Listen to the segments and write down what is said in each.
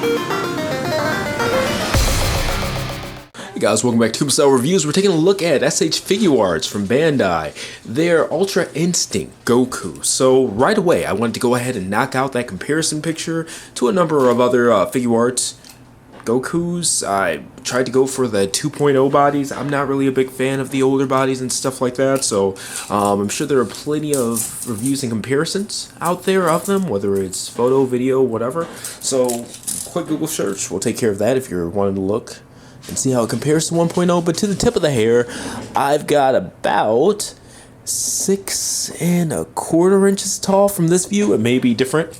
Hey guys, welcome back to Kuma Style Reviews. We're taking a look at SH Figuarts from Bandai, their Ultra Instinct Goku. So right away, I wanted to go ahead and knock out that comparison picture to a number of other Figuarts Gokus. I tried to go for the 2.0 bodies. I'm not really a big fan of the older bodies and stuff like that, so I'm sure there are plenty of reviews and comparisons out there of them, whether it's photo, video, whatever. So quick Google search will take care of that if you're wanting to look and see how it compares to 1.0. But to the tip of the hair, I've got about 6¼ inches tall from this view. It may be different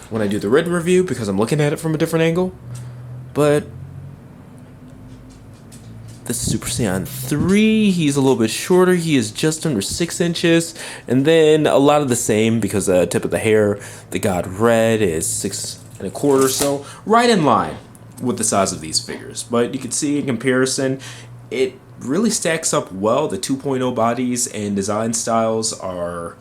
when I do the red review because I'm looking at it from a different angle. But this is Super Saiyan 3. He's a little bit shorter. He is just under 6 inches. And then a lot of the same because the tip of the hair, the God Red is 6¼ so right in line with the size of these figures. But you can see in comparison, it really stacks up well. The 2.0 bodies and design styles are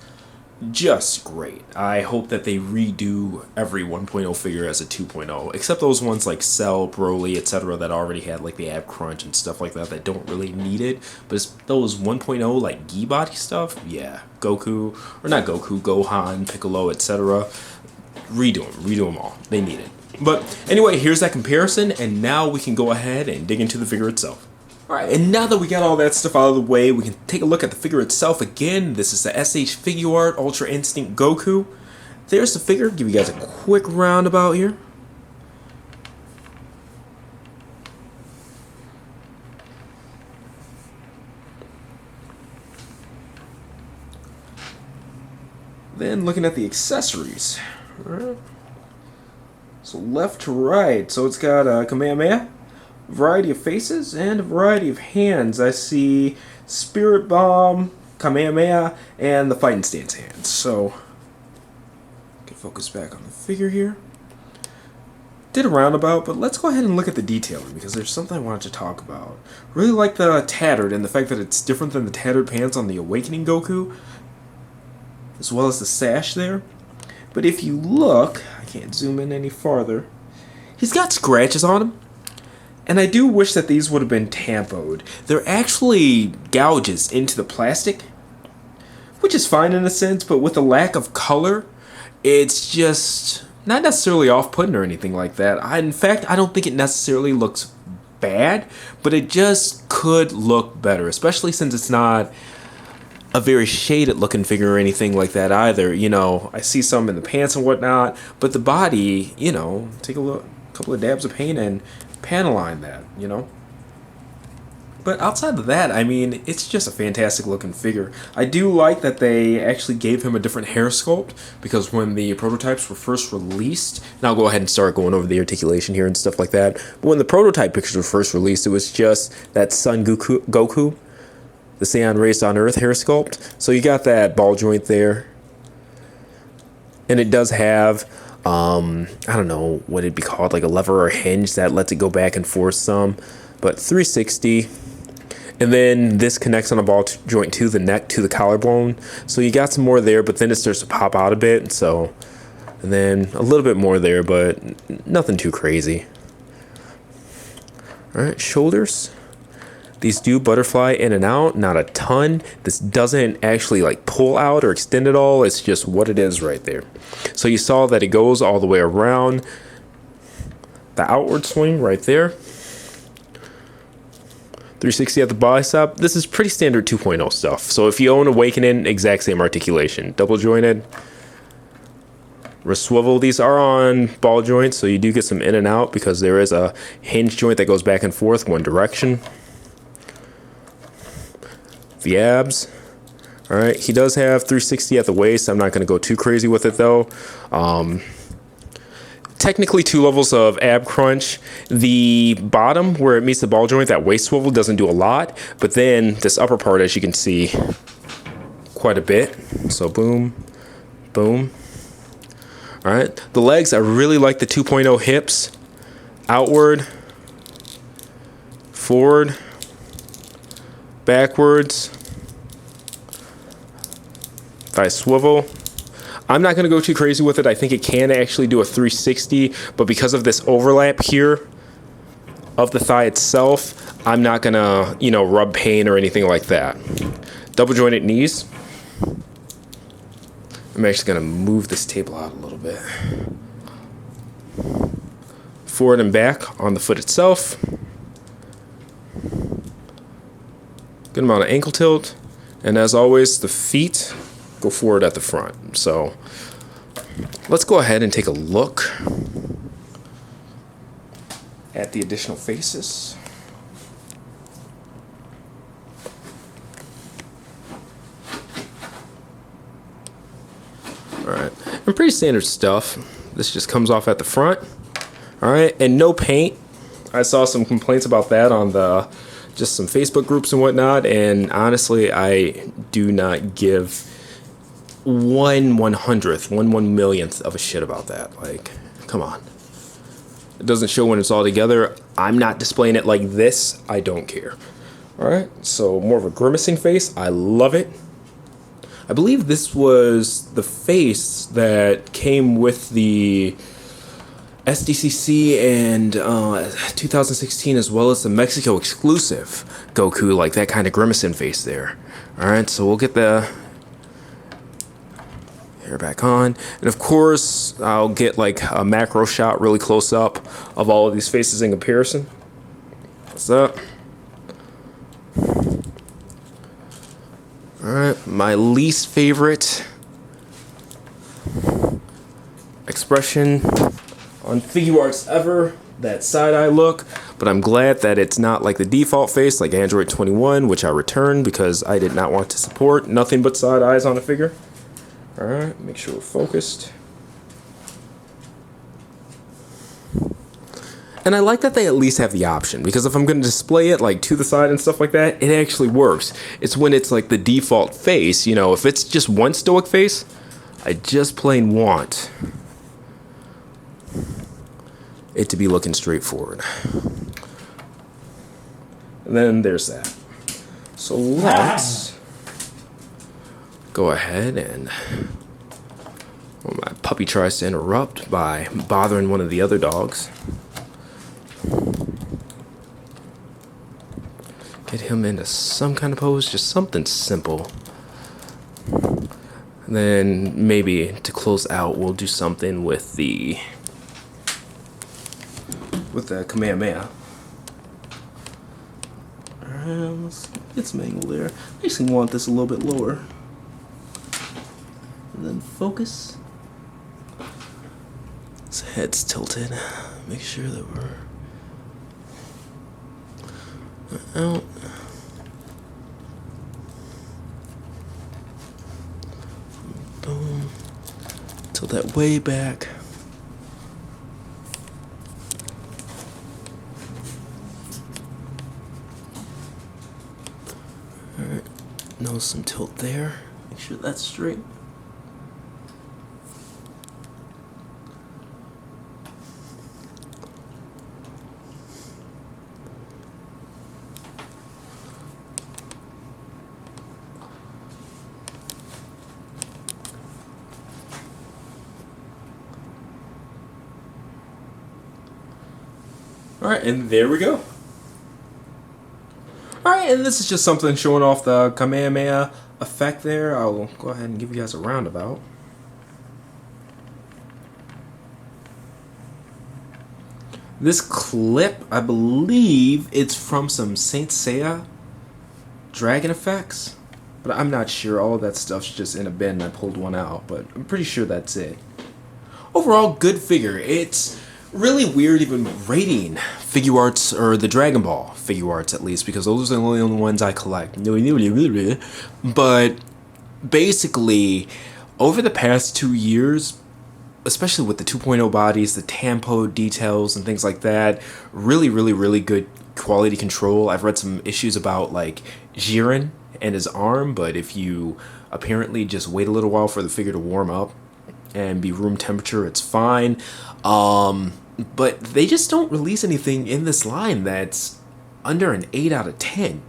just great. I hope that they redo every 1.0 figure as a 2.0, except those ones like Cell, Broly, etc. that already had like the ab crunch and stuff like that don't really need it. But it's those 1.0 like Gi body stuff, yeah, Goku, or not Goku, Gohan, Piccolo, etc. Redo them all. They need it. But anyway, here's that comparison, and now we can go ahead and dig into the figure itself. Alright, and now that we got all that stuff out of the way, we can take a look at the figure itself again. This is the SH Figuart Ultra Instinct Goku. There's the figure. Give you guys a quick roundabout here. Then looking at the accessories. Alright. So left to right, so it's got a Kamehameha, a variety of faces, and a variety of hands. I see Spirit Bomb, Kamehameha, and the Fighting Stance hands. So, get focus back on the figure here. Did a roundabout, but let's go ahead and look at the detailing because there's something I wanted to talk about. Really like the tattered and the fact that it's different than the tattered pants on the Awakening Goku, as well as the sash there. But if you look, I can't zoom in any farther, he's got scratches on him. And I do wish that these would have been tampoed. They're actually gouges into the plastic, which is fine in a sense, but with the lack of color, it's just not necessarily off-putting or anything like that. In fact, I don't think it necessarily looks bad, but it just could look better, especially since it's not a very shaded looking figure or anything like that either. You know, I see some in the pants and whatnot, but the body, you know, take a look, a couple of dabs of paint and panel line that, you know. But outside of that, I mean, it's just a fantastic looking figure. I do like that they actually gave him a different hair sculpt, because when the prototypes were first released, and I'll go ahead and start going over the articulation here and stuff like that, but when the prototype pictures were first released, it was just that Son Goku, the Saiyan raised on Earth hair sculpt. So you got that ball joint there. And it does have, I don't know what it'd be called, like a lever or hinge that lets it go back and forth some. But 360. And then this connects on a ball joint to the neck, to the collarbone. So you got some more there, but then it starts to pop out a bit. So, and then a little bit more there, but nothing too crazy. All right, shoulders. These do butterfly in and out, not a ton. This doesn't actually like pull out or extend at all. It's just what it is right there. So you saw that it goes all the way around. The outward swing right there. 360 at the bicep. This is pretty standard 2.0 stuff. So if you own Awakening, exact same articulation. Double jointed. Wrist swivel. These are on ball joints, so you do get some in and out because there is a hinge joint that goes back and forth one direction. The abs. Alright, he does have 360 at the waist. I'm not going to go too crazy with it though. Technically 2 levels of ab crunch. The bottom where it meets the ball joint, that waist swivel doesn't do a lot, but then this upper part, as you can see, quite a bit. So boom, boom. Alright, the legs, I really like the 2.0 hips. Outward, forward, backwards, thigh swivel. I'm not going to go too crazy with it. I think it can actually do a 360, but because of this overlap here of the thigh itself, I'm not going to, you know, rub paint or anything like that. Double jointed knees. I'm actually going to move this table out a little bit. Forward and back on the foot itself. Good amount of ankle tilt. And as always, the feet go forward at the front. So let's go ahead and take a look at the additional faces. Alright, and pretty standard stuff. This just comes off at the front. Alright, and no paint. I saw some complaints about that on the just some Facebook groups and whatnot, and honestly, I do not give 1/100th of a shit about that. Like, come on. It doesn't show when it's all together. I'm not displaying it like this. I don't care. Alright, so more of a grimacing face. I love it. I believe this was the face that came with the SDCC and 2016, as well as the Mexico exclusive Goku, like that kind of grimacing face there. Alright, so we'll get the hair back on. And of course, I'll get like a macro shot really close up of all of these faces in comparison. What's up? Alright, my least favorite expression on Figuarts ever, that side-eye look, but I'm glad that it's not like the default face like Android 21, which I returned because I did not want to support nothing but side eyes on a figure. Alright, make sure we're focused. And I like that they at least have the option, because if I'm going to display it like to the side and stuff like that, it actually works. It's when it's like the default face, you know, if it's just one stoic face, I just plain want it to be looking straight forward. And then there's that. So let's go ahead and, well, my puppy tries to interrupt by bothering one of the other dogs. Get him into some kind of pose, just something simple. And then maybe to close out, we'll do something with the Kamehameha. Alright, let's get some angle there. I actually want this a little bit lower. And then focus. His head's tilted. Make sure that we're out. Boom. Tilt that way back. Alright, notice some tilt there. Make sure that's straight. Alright, and there we go. Alright, and this is just something showing off the Kamehameha effect there. I'll go ahead and give you guys a roundabout. This clip, I believe it's from some Saint Seiya dragon effects, but I'm not sure. All of that stuff's just in a bin and I pulled one out, but I'm pretty sure that's it. Overall, good figure. It's really weird even rating Figuarts, or the Dragon Ball Figuarts at least, because those are the only ones I collect. But basically, over the past 2 years, especially with the 2.0 bodies, the tampo details and things like that, really good quality control. I've read some issues about like Jiren and his arm, but if you apparently just wait a little while for the figure to warm up and be room temperature, it's fine. But they just don't release anything in this line that's under an 8 out of 10.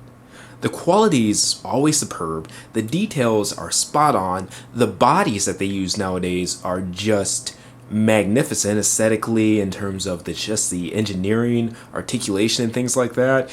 The quality is always superb. The details are spot on. The bodies that they use nowadays are just magnificent aesthetically in terms of just the engineering, articulation, and things like that.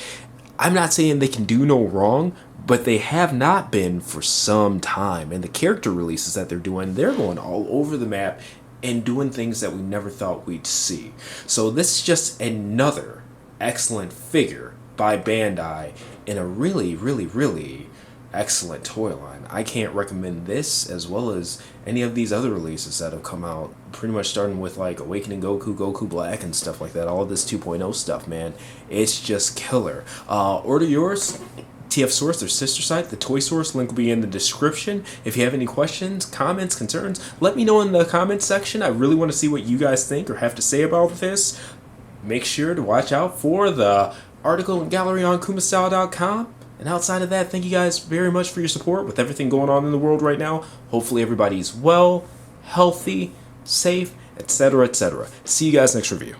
I'm not saying they can do no wrong, but they have not been for some time. And the character releases that they're going all over the map and doing things that we never thought we'd see. So this is just another excellent figure by Bandai in a really, really, really excellent toy line. I can't recommend this as well as any of these other releases that have come out, pretty much starting with like Awakening Goku, Goku Black, and stuff like that. All of this 2.0 stuff, man. It's just killer. Order yours. TF Source, their sister site, the Toy Source, link will be in the description. If you have any questions, comments, concerns, let me know in the comments section. I really want to see what you guys think or have to say about this. Make sure to watch out for the article and gallery on kumastyle.com. And outside of that, thank you guys very much for your support with everything going on in the world right now. Hopefully everybody's well, healthy, safe, etc., etc. See you guys next review.